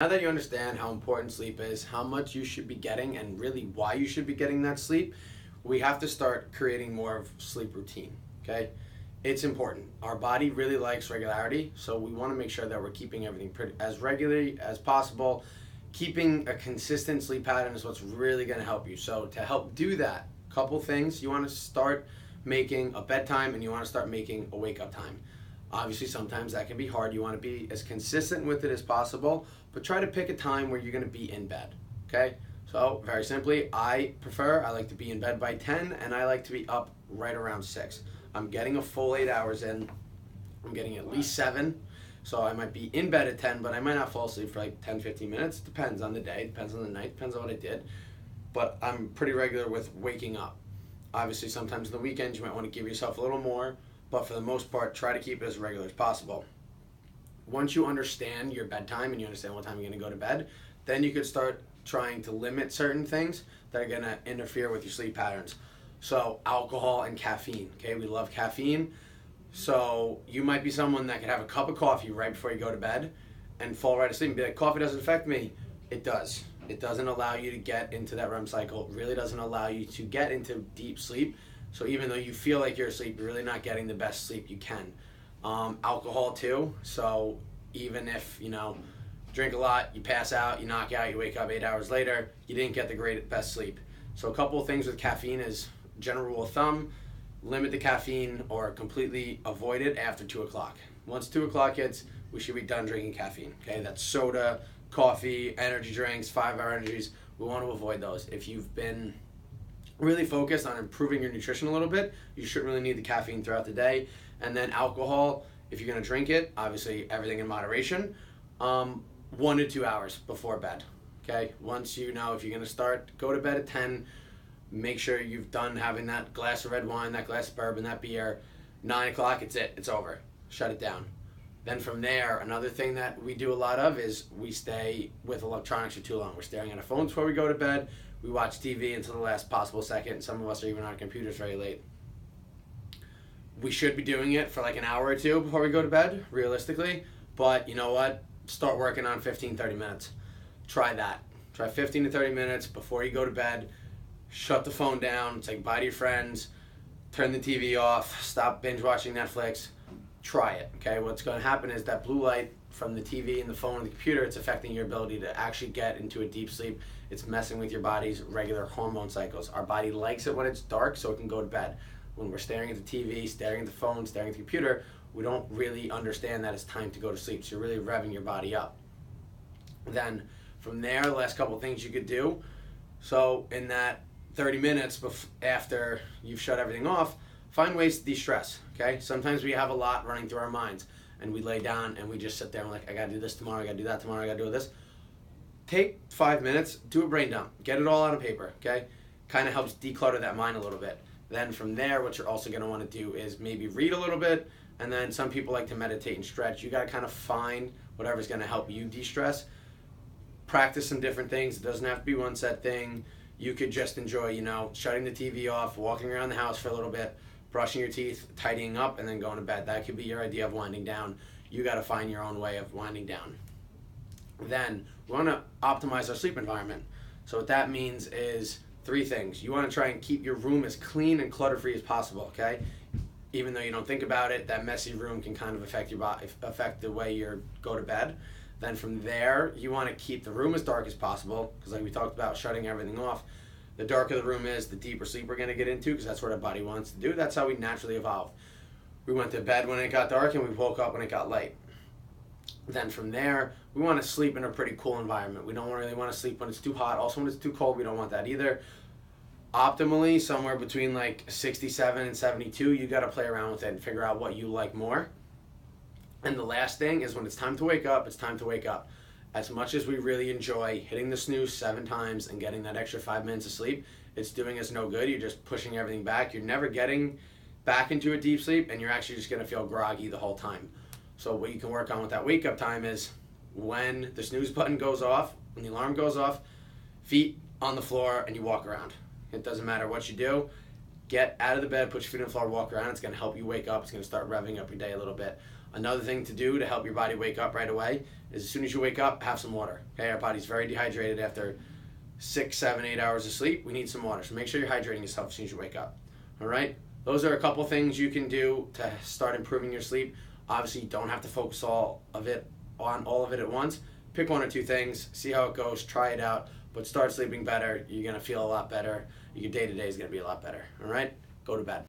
Now that you understand how important sleep is, how much you should be getting, and really why you should be getting that sleep, we have to start creating more of sleep routine. Okay, it's important. Our body really likes regularity, so we want to make sure that we're keeping everything pretty as regularly as possible. Keeping a consistent sleep pattern is what's really going to help you. So to help do that, couple things: you want to start making a bedtime, and you want to start making a wake up time. Obviously, sometimes that can be hard. You want to be as consistent with it as possible, but try to pick a time where you're going to be in bed. Okay? So, very simply, I like to be in bed by 10, and I like to be up right around 6. I'm getting a full 8 hours in. I'm getting at least 7. So, I might be in bed at 10, but I might not fall asleep for like 10, 15 minutes. Depends on the day, depends on the night, depends on what I did. But I'm pretty regular with waking up. Obviously, sometimes on the weekends, you might want to give yourself a little more. But for the most part, try to keep it as regular as possible. Once you understand your bedtime and you understand what time you're going to go to bed, then you could start trying to limit certain things that are going to interfere with your sleep patterns. So alcohol and caffeine. Okay, we love caffeine. So you might be someone that could have a cup of coffee right before you go to bed and fall right asleep and be like, coffee doesn't affect me. It does. It doesn't allow you to get into that REM cycle. It really doesn't allow you to get into deep sleep. So even though you feel like you're asleep, you're really not getting the best sleep you can. Alcohol too. So even if, drink a lot, you pass out, you knock out, you wake up 8 hours later, you didn't get the best sleep. So a couple of things with caffeine is, general rule of thumb, limit the caffeine or completely avoid it after 2 o'clock. Once 2 o'clock hits, we should be done drinking caffeine. Okay, that's soda, coffee, energy drinks, 5-hour energies. We want to avoid those. If you've been really focused on improving your nutrition a little bit, you shouldn't really need the caffeine throughout the day. And then alcohol, if you're going to drink it, obviously everything in moderation, 1 to 2 hours before bed. Okay, once if you're going to go to bed at 10, make sure you've done having that glass of red wine, that glass of bourbon, that beer. 9 o'clock, it's over. Shut it down. Then from there, another thing that we do a lot of is we stay with electronics for too long. We're staring at our phones before we go to bed. We watch TV until the last possible second. Some of us are even on computers very late. We should be doing it for like an hour or two before we go to bed, realistically. But you know what? Start working on 15, 30 minutes. Try that. Try 15 to 30 minutes before you go to bed. Shut the phone down. Say bye to your friends. Turn the TV off. Stop binge watching Netflix. Try it. Okay? What's going to happen is that blue light from the TV and the phone and the computer, it's affecting your ability to actually get into a deep sleep. It's messing with your body's regular hormone cycles. Our body likes it when it's dark so it can go to bed. When we're staring at the TV, staring at the phone, staring at the computer, we don't really understand that it's time to go to sleep. So you're really revving your body up. Then from there, the last couple of things you could do. So in that 30 minutes after you've shut everything off, find ways to de-stress. Okay? Sometimes we have a lot running through our minds and we lay down and we just sit there and we're like, I gotta do this tomorrow, I gotta do that tomorrow, I gotta do this. Take 5 minutes, do a brain dump, get it all on paper, okay? Kind of helps declutter that mind a little bit. Then from there, what you're also gonna wanna do is maybe read a little bit, and then some people like to meditate and stretch. You gotta kind of find whatever's gonna help you de-stress. Practice some different things. It doesn't have to be one set thing. You could just enjoy, shutting the TV off, walking around the house for a little bit, brushing your teeth, tidying up, and then going to bed. That could be your idea of winding down. You got to find your own way of winding down. Then we want to optimize our sleep environment. So what that means is 3 things. You want to try and keep your room as clean and clutter-free as possible, okay? Even though you don't think about it, that messy room can kind of affect your body, affect the way you go to bed. Then from there, you want to keep the room as dark as possible, because like we talked about shutting everything off, the darker the room is, the deeper sleep we're going to get into, because that's what our body wants to do. That's how we naturally evolved. We went to bed when it got dark, and we woke up when it got light. Then from there, we want to sleep in a pretty cool environment. We don't really want to sleep when it's too hot. Also, when it's too cold, we don't want that either. Optimally, somewhere between like 67 and 72, you got to play around with it and figure out what you like more. And the last thing is when it's time to wake up, it's time to wake up. As much as we really enjoy hitting the snooze 7 times and getting that extra 5 minutes of sleep, it's doing us no good. You're just pushing everything back. You're never getting back into a deep sleep, and you're actually just going to feel groggy the whole time. So what you can work on with that wake up time is when the snooze button goes off, when the alarm goes off, feet on the floor and you walk around. It doesn't matter what you do. Get out of the bed, put your feet on the floor, walk around. It's going to help you wake up. It's going to start revving up your day a little bit. Another thing to do to help your body wake up right away is as soon as you wake up, have some water. Okay, our body's very dehydrated after 6, 7, 8 hours of sleep. We need some water, so make sure you're hydrating yourself as soon as you wake up. All right, those are a couple things you can do to start improving your sleep. Obviously, you don't have to focus all of it at once. Pick 1 or 2 things, see how it goes, try it out, but start sleeping better. You're gonna feel a lot better. Your day-to-day is gonna be a lot better. All right, go to bed.